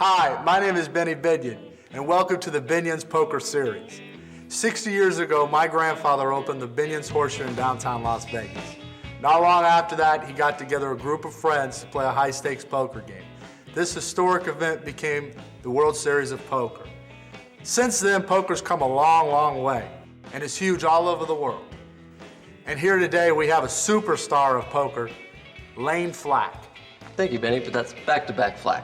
Hi, my name is Binion, and welcome to the Binion's Poker Series. 60 years ago, my grandfather opened the Binion's Horseshoe in downtown Las Vegas. Not long after that, he got together a group of friends to play a high-stakes poker game. This historic event became the World Series of Poker. Since then, poker's come a long, long way, and it's huge all over the world. And here today, we have a superstar of poker, Layne Flack. Thank you, Benny, but that's back-to-back Flack.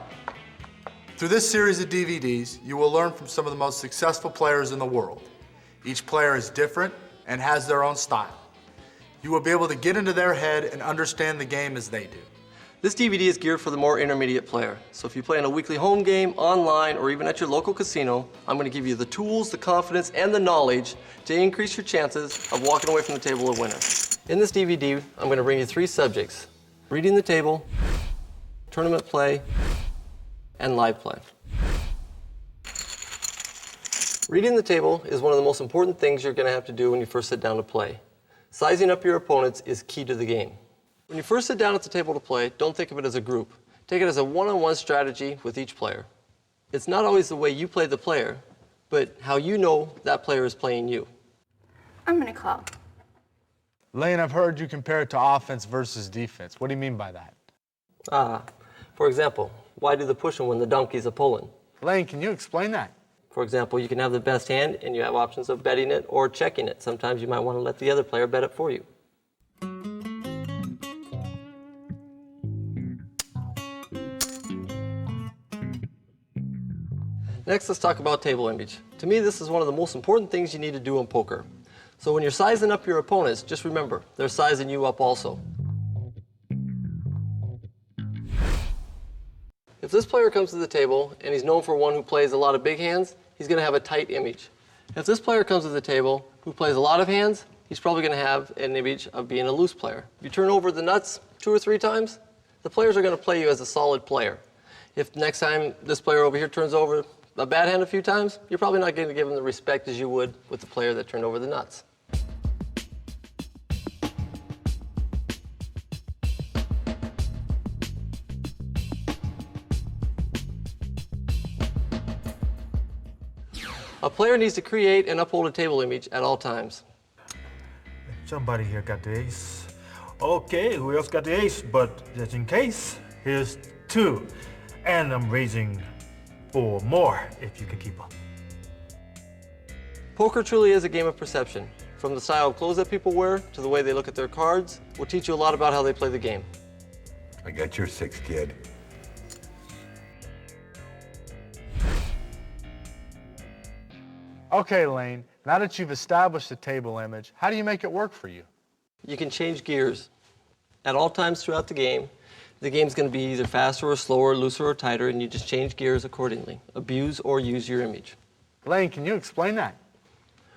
Through this series of DVDs, you will learn from some of the most successful players in the world. Each player is different and has their own style. You will be able to get into their head and understand the game as they do. This DVD is geared for the more intermediate player. So if you play in a weekly home game, online, or even at your local casino, I'm going to give you the tools, the confidence, and the knowledge to increase your chances of walking away from the table a winner. In this DVD, I'm going to bring you 3 subjects: reading the table, tournament play, and live play. Reading the table is one of the most important things you're going to have to do when you first sit down to play. Sizing up your opponents is key to the game. When you first sit down at the table to play, don't think of it as a group. Take it as a one-on-one strategy with each player. It's not always the way you play the player, but how you know that player is playing you. I'm gonna call. Layne, I've heard you compare it to offense versus defense. What do you mean by that? For example, why do the pushing when the donkey's a pulling? Layne, can you explain that? For example, you can have the best hand and you have options of betting it or checking it. Sometimes you might want to let the other player bet it for you. Next, let's talk about table image. To me, this is one of the most important things you need to do in poker. So when you're sizing up your opponents, just remember, they're sizing you up also. If this player comes to the table and he's known for one who plays a lot of big hands, he's going to have a tight image. If this player comes to the table who plays a lot of hands, he's probably going to have an image of being a loose player. If you turn over the nuts 2 or 3 times, the players are going to play you as a solid player. If next time this player over here turns over a bad hand a few times, you're probably not going to give him the respect as you would with the player that turned over the nuts. A player needs to create and uphold a table image at all times. Somebody here got the ace. Okay, who else got the ace? But just in case, here's 2. And I'm raising 4 more if you can keep up. Poker truly is a game of perception. From the style of clothes that people wear to the way they look at their cards will teach you a lot about how they play the game. I got your 6, kid. Okay, Layne, now that you've established the table image, how do you make it work for you? You can change gears. At all times throughout the game's going to be either faster or slower, looser or tighter, and you just change gears accordingly. Abuse or use your image. Layne, can you explain that?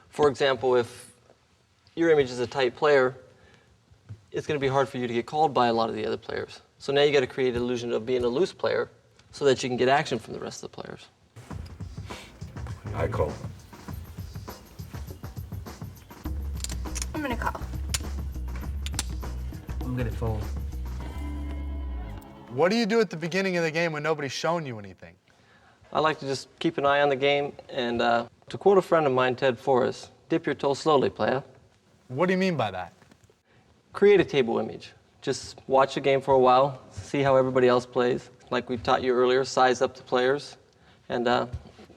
For example, if your image is a tight player, it's going to be hard for you to get called by a lot of the other players. So now you got to create an illusion of being a loose player so that you can get action from the rest of the players. I call. I'm gonna call. I'm gonna fold. What do you do at the beginning of the game when nobody's shown you anything? I like to just keep an eye on the game, and to quote a friend of mine, Ted Forrest, dip your toe slowly, playa. What do you mean by that? Create a table image. Just watch the game for a while, see how everybody else plays. Like we taught you earlier, size up the players, and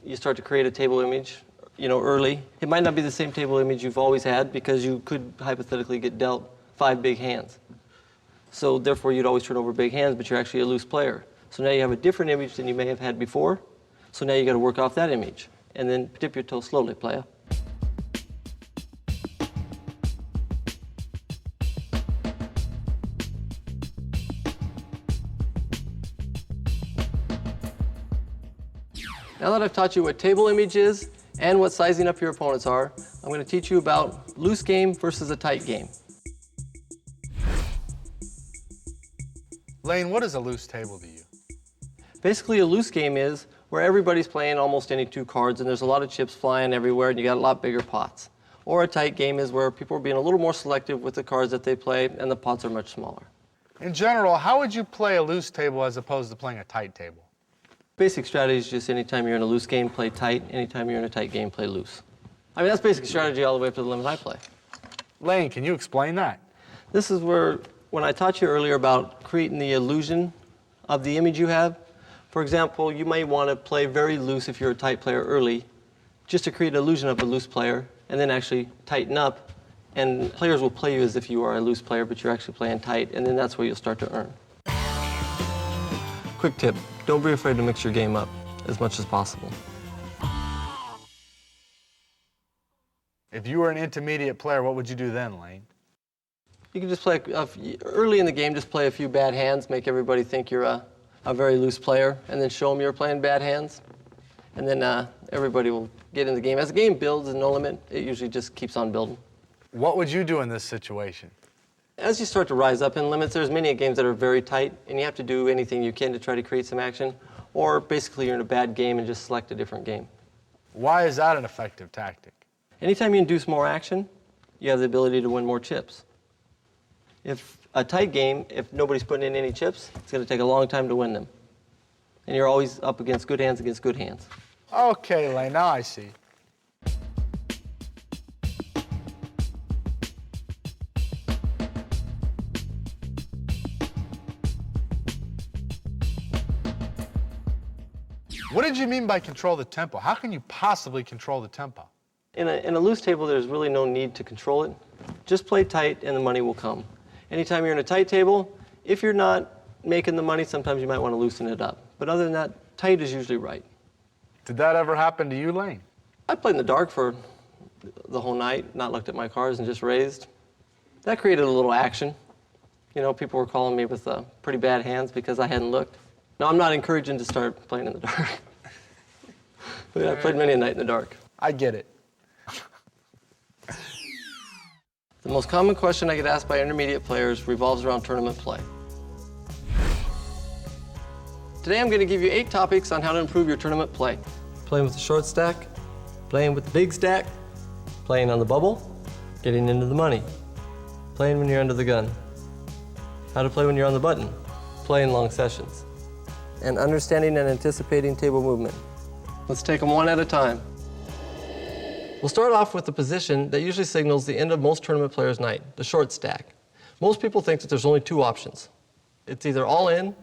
you start to create a table image, early. It might not be the same table image you've always had because you could hypothetically get dealt 5 big hands. So therefore, you'd always turn over big hands, but you're actually a loose player. So now you have a different image than you may have had before. So now you got to work off that image. And then dip your toe slowly, playa. Now that I've taught you what table image is and what sizing up your opponents are, I'm going to teach you about loose game versus a tight game. Layne, what is a loose table to you? Basically, a loose game is where everybody's playing almost any 2 cards and there's a lot of chips flying everywhere and you got a lot bigger pots. Or a tight game is where people are being a little more selective with the cards that they play and the pots are much smaller. In general, how would you play a loose table as opposed to playing a tight table? Basic strategy is just anytime you're in a loose game, play tight. Anytime you're in a tight game, play loose. I mean, that's basic strategy all the way up to the limit I play. Layne, can you explain that? This is where, when I taught you earlier about creating the illusion of the image you have, for example, you may want to play very loose if you're a tight player early, just to create an illusion of a loose player, and then actually tighten up, and players will play you as if you are a loose player, but you're actually playing tight, and then that's where you'll start to earn. Quick tip, don't be afraid to mix your game up as much as possible. If you were an intermediate player, what would you do then, Layne? You can just play, early in the game, just play a few bad hands, make everybody think you're a very loose player, and then show them you're playing bad hands. And then everybody will get in the game. As the game builds in No Limit, it usually just keeps on building. What would you do in this situation? As you start to rise up in limits, there's many games that are very tight, and you have to do anything you can to try to create some action, or basically you're in a bad game and just select a different game. Why is that an effective tactic? Anytime you induce more action, you have the ability to win more chips. If a tight game, if nobody's putting in any chips, it's going to take a long time to win them. And you're always up against good hands against good hands. Okay, Layne, now I see. What did you mean by control the tempo? How can you possibly control the tempo? In a loose table, there's really no need to control it. Just play tight and the money will come. Anytime you're in a tight table, if you're not making the money, sometimes you might want to loosen it up. But other than that, tight is usually right. Did that ever happen to you, Layne? I played in the dark for the whole night, not looked at my cards and just raised. That created a little action. You know, people were calling me with pretty bad hands because I hadn't looked. No, I'm not encouraging to start playing in the dark. But yeah, I played many a night in the dark. I get it. The most common question I get asked by intermediate players revolves around tournament play. Today I'm going to give you 8 topics on how to improve your tournament play. Playing with the short stack, playing with the big stack, playing on the bubble, getting into the money, playing when you're under the gun, how to play when you're on the button, playing long sessions, and understanding and anticipating table movement. Let's take them one at a time. We'll start off with the position that usually signals the end of most tournament players' night, the short stack. Most people think that there's only 2 options. It's either all in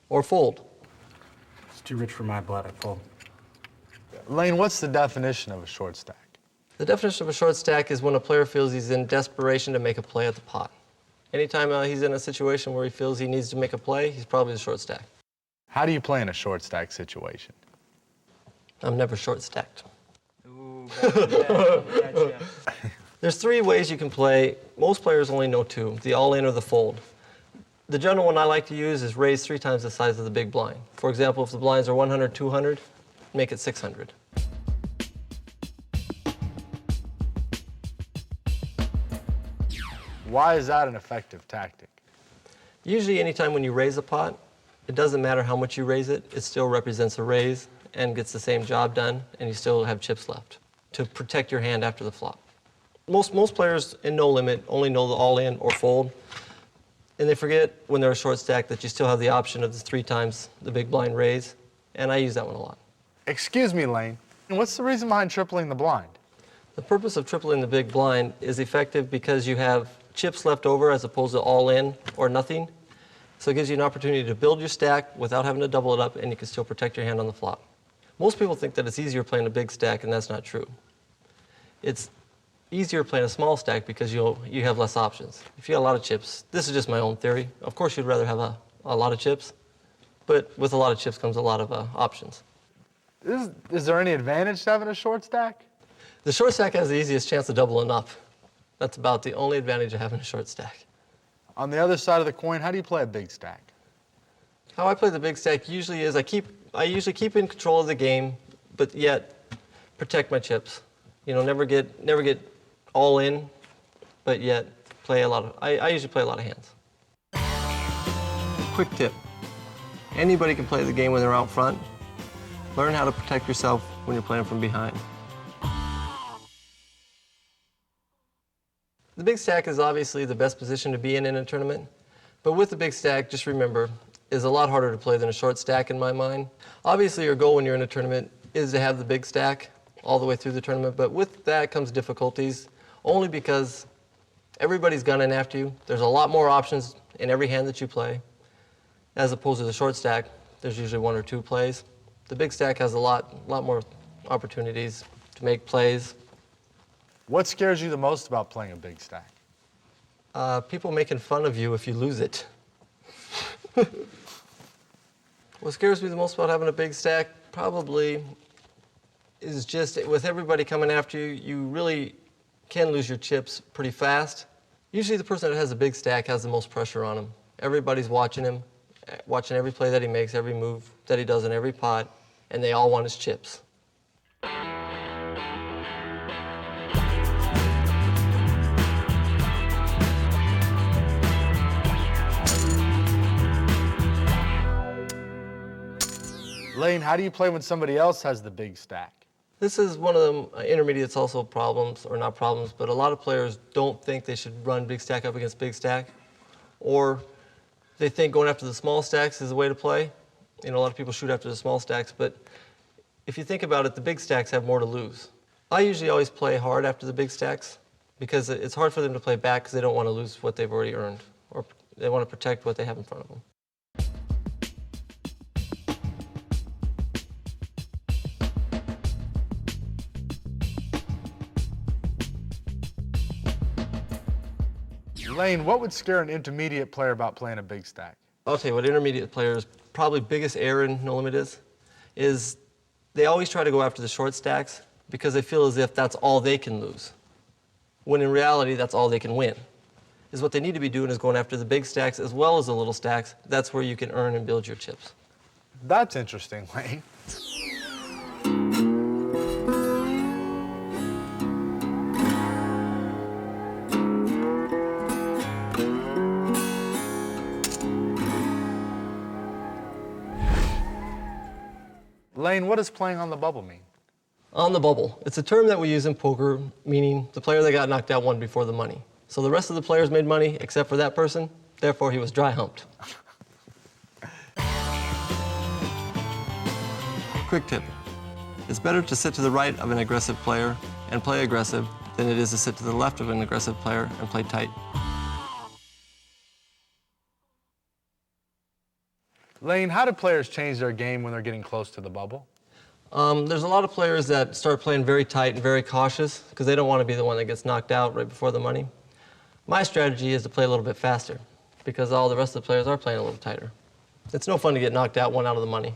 or fold. It's too rich for my blood, I fold. Layne, what's the definition of a short stack? The definition of a short stack is when a player feels he's in desperation to make a play at the pot. Anytime he's in a situation where he feels he needs to make a play, he's probably the short stack. How do you play in a short stack situation? I'm never short stacked. Ooh, gotcha. There's 3 ways you can play. Most players only know 2, the all-in or the fold. The general one I like to use is raise 3 times the size of the big blind. For example, if the blinds are 100, 200, make it 600. Why is that an effective tactic? Usually anytime when you raise a pot, it doesn't matter how much you raise it, it still represents a raise and gets the same job done, and you still have chips left to protect your hand after the flop. Most players in No Limit only know the all-in or fold, and they forget when they're a short stack that you still have the option of the 3 times the big blind raise, and I use that one a lot. Excuse me, Layne. What's the reason behind tripling the blind? The purpose of tripling the big blind is effective because you have chips left over as opposed to all-in or nothing. So it gives you an opportunity to build your stack without having to double it up, and you can still protect your hand on the flop. Most people think that it's easier playing a big stack, and that's not true. It's easier playing a small stack because you have less options. If you got a lot of chips, this is just my own theory. Of course, you'd rather have a lot of chips, but with a lot of chips comes a lot of options. Is there any advantage to having a short stack? The short stack has the easiest chance of doubling up. That's about the only advantage of having a short stack. On the other side of the coin, how do you play a big stack? How I play the big stack usually is I usually keep in control of the game, but yet protect my chips. You know, never get all in, but yet play a lot of. I usually play a lot of hands. Quick tip: anybody can play the game when they're out front. Learn how to protect yourself when you're playing from behind. The big stack is obviously the best position to be in a tournament, but with the big stack, just remember, is a lot harder to play than a short stack in my mind. Obviously, your goal when you're in a tournament is to have the big stack all the way through the tournament, but with that comes difficulties, only because everybody's gunning after you. There's a lot more options in every hand that you play, as opposed to the short stack. There's usually one or two plays. The big stack has a lot more opportunities to make plays. What scares you the most about playing a big stack? People making fun of you if you lose it. What scares me the most about having a big stack probably is just with everybody coming after you, you really can lose your chips pretty fast. Usually the person that has a big stack has the most pressure on him. Everybody's watching him, watching every play that he makes, every move that he does in every pot, and they all want his chips. Layne, how do you play when somebody else has the big stack? This is one of the intermediates also problems, or not problems, but a lot of players don't think they should run big stack up against big stack, or they think going after the small stacks is the way to play. You know, a lot of people shoot after the small stacks, but if you think about it, the big stacks have more to lose. I usually always play hard after the big stacks because it's hard for them to play back because they don't want to lose what they've already earned, or they want to protect what they have in front of them. Layne, what would scare an intermediate player about playing a big stack? I'll tell you what intermediate players' probably biggest error in No Limit is they always try to go after the short stacks because they feel as if that's all they can lose, when in reality that's all they can win. Is what they need to be doing is going after the big stacks as well as the little stacks. That's where you can earn and build your chips. That's interesting, Layne. Layne, what does playing on the bubble mean? On the bubble, it's a term that we use in poker, meaning the player that got knocked out won before the money. So the rest of the players made money except for that person, therefore he was dry humped. Quick tip. It's better to sit to the right of an aggressive player and play aggressive than it is to sit to the left of an aggressive player and play tight. Layne, how do players change their game when they're getting close to the bubble? There's a lot of players that start playing very tight and very cautious because they don't want to be the one that gets knocked out right before the money. My strategy is to play a little bit faster because all the rest of the players are playing a little tighter. It's no fun to get knocked out one out of the money.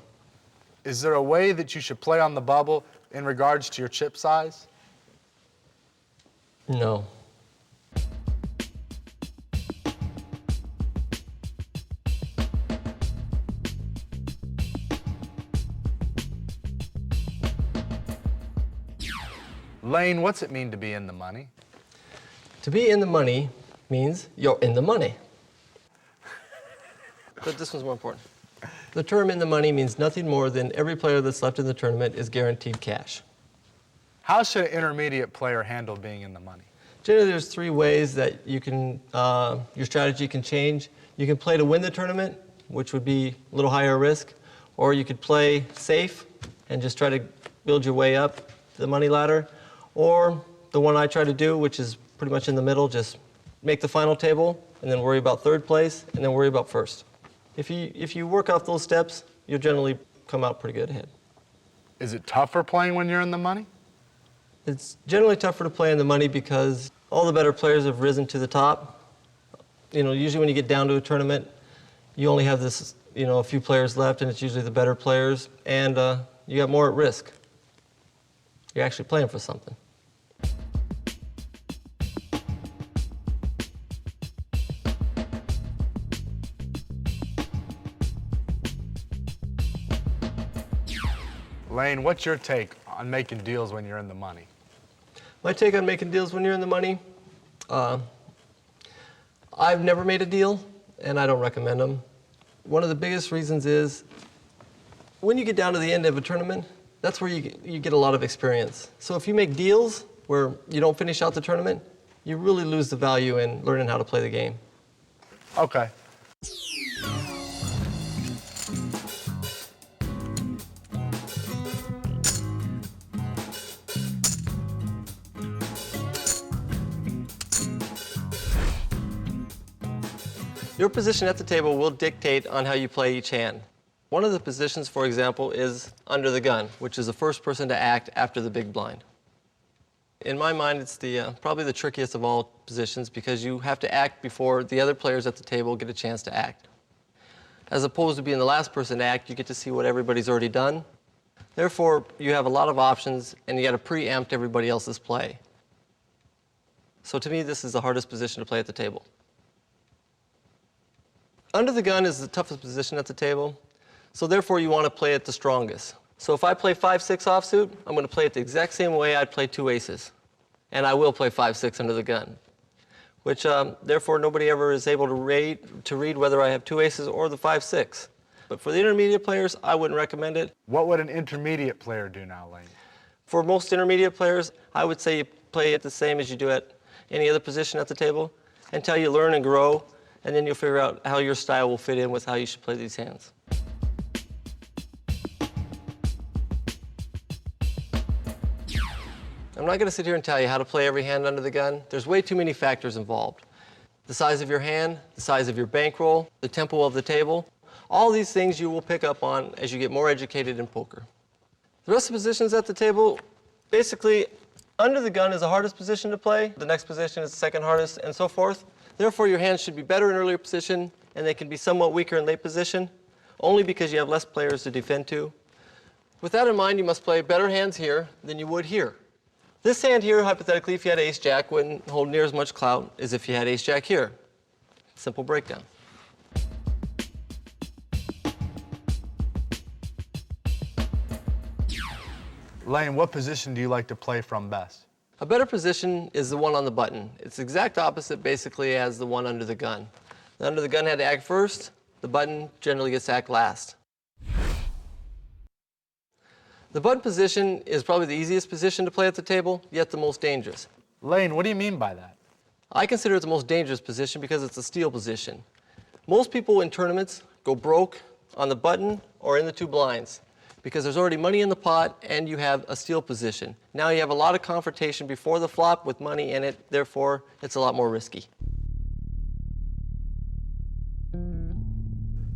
Is there a way that you should play on the bubble in regards to your chip size? No. Layne, what's it mean to be in the money? To be in the money means you're in the money. But this one's more important. The term in the money means nothing more than every player that's left in the tournament is guaranteed cash. How should an intermediate player handle being in the money? Generally, there's three ways that you can, your strategy can change. You can play to win the tournament, which would be a little higher risk, or you could play safe and just try to build your way up the money ladder, or the one I try to do, which is pretty much in the middle, just make the final table and then worry about third place and then worry about first. If you work off those steps, you'll generally come out pretty good ahead. Is it tougher playing when you're in the money? It's generally tougher to play in the money because all the better players have risen to the top. You know, usually when you get down to a tournament, you only have this, you know, a few players left, and it's usually the better players, and you got more at risk. You're actually playing for something. Layne, what's your take on making deals when you're in the money? My take on making deals when you're in the money, I've never made a deal, and I don't recommend them. One of the biggest reasons is when you get down to the end of a tournament, that's where you get a lot of experience. So if you make deals where you don't finish out the tournament, you really lose the value in learning how to play the game. Okay. Your position at the table will dictate on how you play each hand. One of the positions, for example, is under the gun, which is the first person to act after the big blind. In my mind, it's probably the trickiest of all positions because you have to act before the other players at the table get a chance to act. As opposed to being the last person to act, you get to see what everybody's already done. Therefore, you have a lot of options, and you got to preempt everybody else's play. So to me, this is the hardest position to play at the table. Under the gun is the toughest position at the table, so therefore you want to play it the strongest. So if I play 5-6 offsuit, I'm going to play it the exact same way I'd play 2 aces. And I will play 5-6 under the gun, which therefore nobody ever is able to read whether I have 2 aces or the 5-6. But for the intermediate players, I wouldn't recommend it. What would an intermediate player do now, Layne? For most intermediate players, I would say you play it the same as you do at any other position at the table until you learn and grow, and then you'll figure out how your style will fit in with how you should play these hands. I'm not going to sit here and tell you how to play every hand under the gun. There's way too many factors involved. The size of your hand, the size of your bankroll, the tempo of the table. All these things you will pick up on as you get more educated in poker. The rest of the positions at the table, basically, under the gun is the hardest position to play. The next position is the second hardest, and so forth. Therefore, your hands should be better in earlier position, and they can be somewhat weaker in late position, only because you have less players to defend to. With that in mind, you must play better hands here than you would here. This hand here, hypothetically, if you had ace-jack, wouldn't hold near as much clout as if you had ace-jack here. Simple breakdown. Layne, what position do you like to play from best? A better position is the one on the button. It's the exact opposite, basically, as the one under the gun. The under the gun had to act first. The button generally gets to act last. The button position is probably the easiest position to play at the table, yet the most dangerous. Layne, what do you mean by that? I consider it the most dangerous position because it's a steal position. Most people in tournaments go broke on the button or in the 2 blinds because there's already money in the pot and you have a steal position. Now you have a lot of confrontation before the flop with money in it, therefore it's a lot more risky.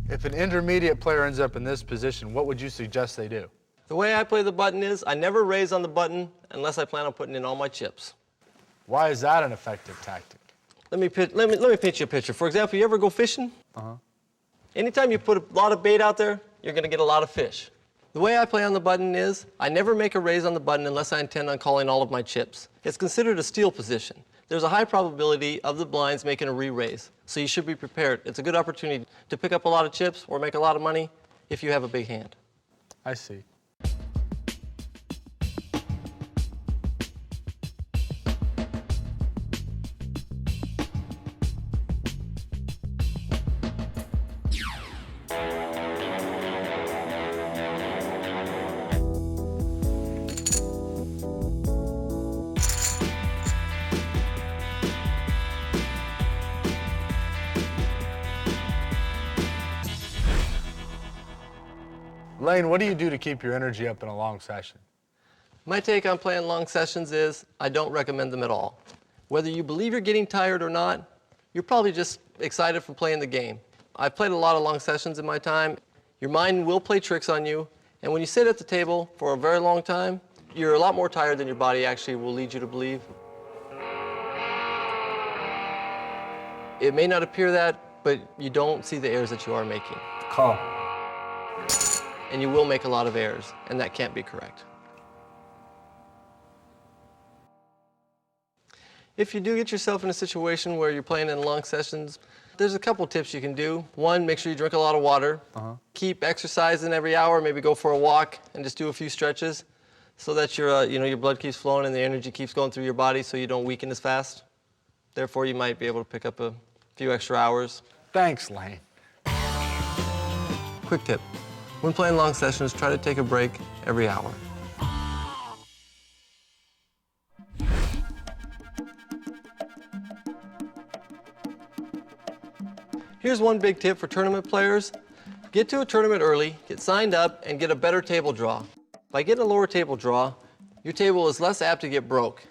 If an intermediate player ends up in this position, what would you suggest they do? The way I play the button is I never raise on the button unless I plan on putting in all my chips. Why is that an effective tactic? Let me paint you a picture. For example, you ever go fishing? Anytime you put a lot of bait out there, you're going to get a lot of fish. The way I play on the button is I never make a raise on the button unless I intend on calling all of my chips. It's considered a steal position. There's a high probability of the blinds making a re-raise, so you should be prepared. It's a good opportunity to pick up a lot of chips or make a lot of money if you have a big hand. I see. Layne, what do you do to keep your energy up in a long session? My take on playing long sessions is I don't recommend them at all. Whether you believe you're getting tired or not, you're probably just excited from playing the game. I've played a lot of long sessions in my time. Your mind will play tricks on you, and when you sit at the table for a very long time, you're a lot more tired than your body actually will lead you to believe. It may not appear that, but you don't see the errors that you are making. Call. And you will make a lot of errors, and that can't be correct. If you do get yourself in a situation where you're playing in long sessions, there's a couple tips you can do. One, make sure you drink a lot of water. Keep exercising every hour, maybe go for a walk and just do a few stretches so that your blood keeps flowing and the energy keeps going through your body so you don't weaken as fast. Therefore, you might be able to pick up a few extra hours. Thanks, Layne. Quick tip. When playing long sessions, try to take a break every hour. Here's one big tip for tournament players. Get to a tournament early, get signed up, and get a better table draw. By getting a lower table draw, your table is less apt to get broke,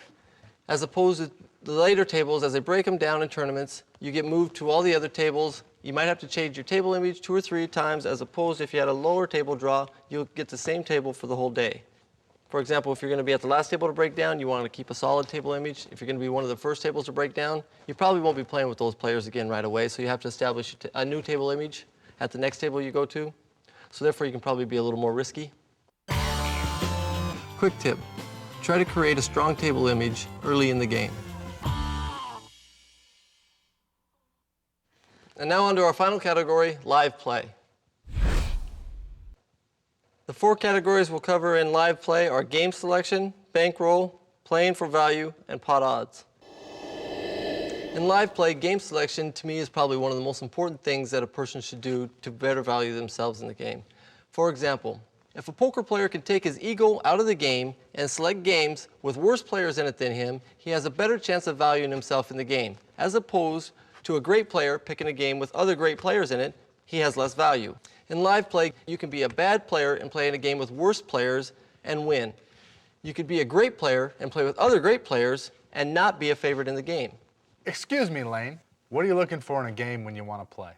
as opposed to the later tables, as they break them down in tournaments, you get moved to all the other tables. You might have to change your table image 2 or 3 times, as opposed to if you had a lower table draw, you'll get the same table for the whole day. For example, if you're going to be at the last table to break down, you want to keep a solid table image. If you're going to be one of the first tables to break down, you probably won't be playing with those players again right away, so you have to establish a new table image at the next table you go to. So therefore, you can probably be a little more risky. Quick tip, try to create a strong table image early in the game. And now on to our final category, live play. The 4 categories we'll cover in live play are game selection, bankroll, playing for value, and pot odds. In live play, game selection to me is probably one of the most important things that a person should do to better value themselves in the game. For example, if a poker player can take his ego out of the game and select games with worse players in it than him, he has a better chance of valuing himself in the game, as opposed to a great player picking a game with other great players in it, he has less value. In live play, you can be a bad player and play in a game with worse players and win. You could be a great player and play with other great players and not be a favorite in the game. Excuse me, Layne. What are you looking for in a game when you want to play?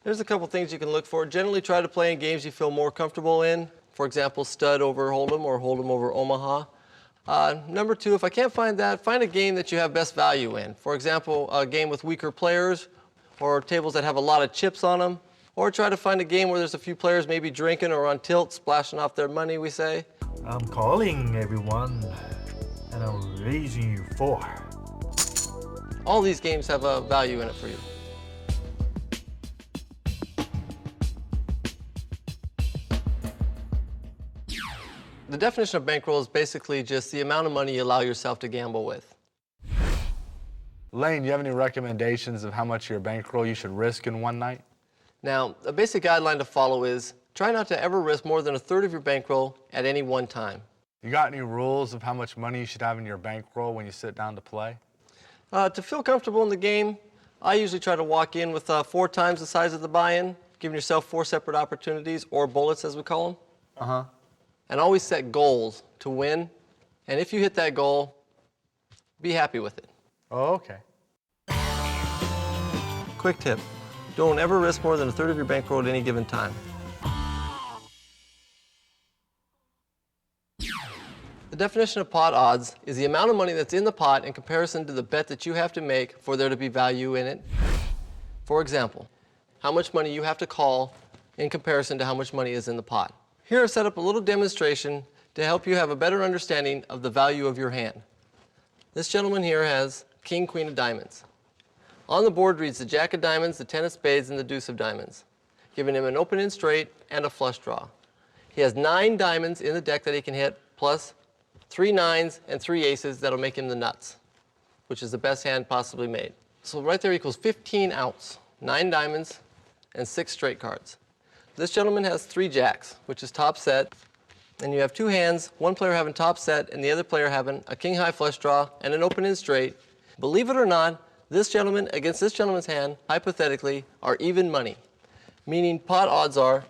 There's a couple things you can look for. Generally try to play in games you feel more comfortable in. For example, stud over hold'em or hold'em over Omaha. Number 2, if I can't find that, find a game that you have best value in. For example, a game with weaker players or tables that have a lot of chips on them. Or try to find a game where there's a few players maybe drinking or on tilt, splashing off their money, we say. I'm calling everyone, and I'm raising you 4. All these games have a value in it for you. The definition of bankroll is basically just the amount of money you allow yourself to gamble with. Layne, do you have any recommendations of how much of your bankroll you should risk in one night? Now, a basic guideline to follow is try not to ever risk more than 1/3 of your bankroll at any one time. You got any rules of how much money you should have in your bankroll when you sit down to play? To feel comfortable in the game, I usually try to walk in with 4 times the size of the buy-in, giving yourself 4 separate opportunities, or bullets as we call them. Uh-huh. And always set goals to win. And if you hit that goal, be happy with it. Oh, okay. Quick tip, don't ever risk more than 1/3 of your bankroll at any given time. The definition of pot odds is the amount of money that's in the pot in comparison to the bet that you have to make for there to be value in it. For example, how much money you have to call in comparison to how much money is in the pot. Here I've set up a little demonstration to help you have a better understanding of the value of your hand. This gentleman here has king, queen of diamonds. On the board reads the jack of diamonds, the 10 of spades, and the deuce of diamonds, giving him an open-end straight and a flush draw. He has 9 diamonds in the deck that he can hit, plus 3 nines and 3 aces that'll make him the nuts, which is the best hand possibly made. So right there equals 15 outs, 9 diamonds and 6 straight cards. This gentleman has 3 jacks, which is top set, and you have 2 hands, one player having top set and the other player having a king high flush draw and an open-end straight. Believe it or not, this gentleman against this gentleman's hand, hypothetically, are even money. Meaning pot odds are,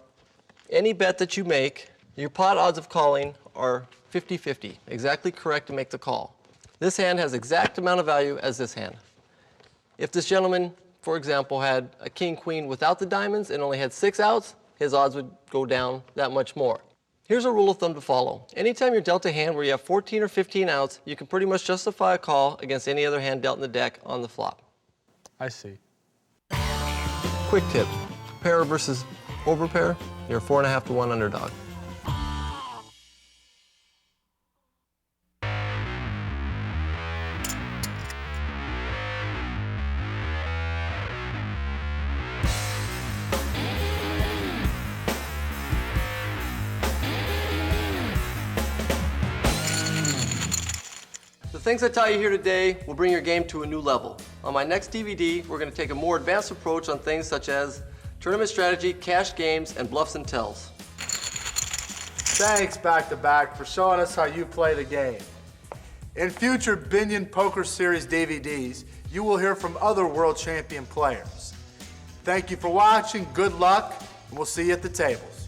any bet that you make, your pot odds of calling are 50-50, exactly correct to make the call. This hand has exact amount of value as this hand. If this gentleman, for example, had a king-queen without the diamonds and only had 6 outs, his odds would go down that much more. Here's a rule of thumb to follow. Anytime you're dealt a hand where you have 14 or 15 outs, you can pretty much justify a call against any other hand dealt in the deck on the flop. I see. Quick tip, pair versus overpair, you're 4.5 to 1 underdog. The things I taught you here today will bring your game to a new level. On my next DVD, we're going to take a more advanced approach on things such as tournament strategy, cash games, and bluffs and tells. Thanks, Back to Back, for showing us how you play the game. In future Binion Poker Series DVDs, you will hear from other world champion players. Thank you for watching, good luck, and we'll see you at the tables.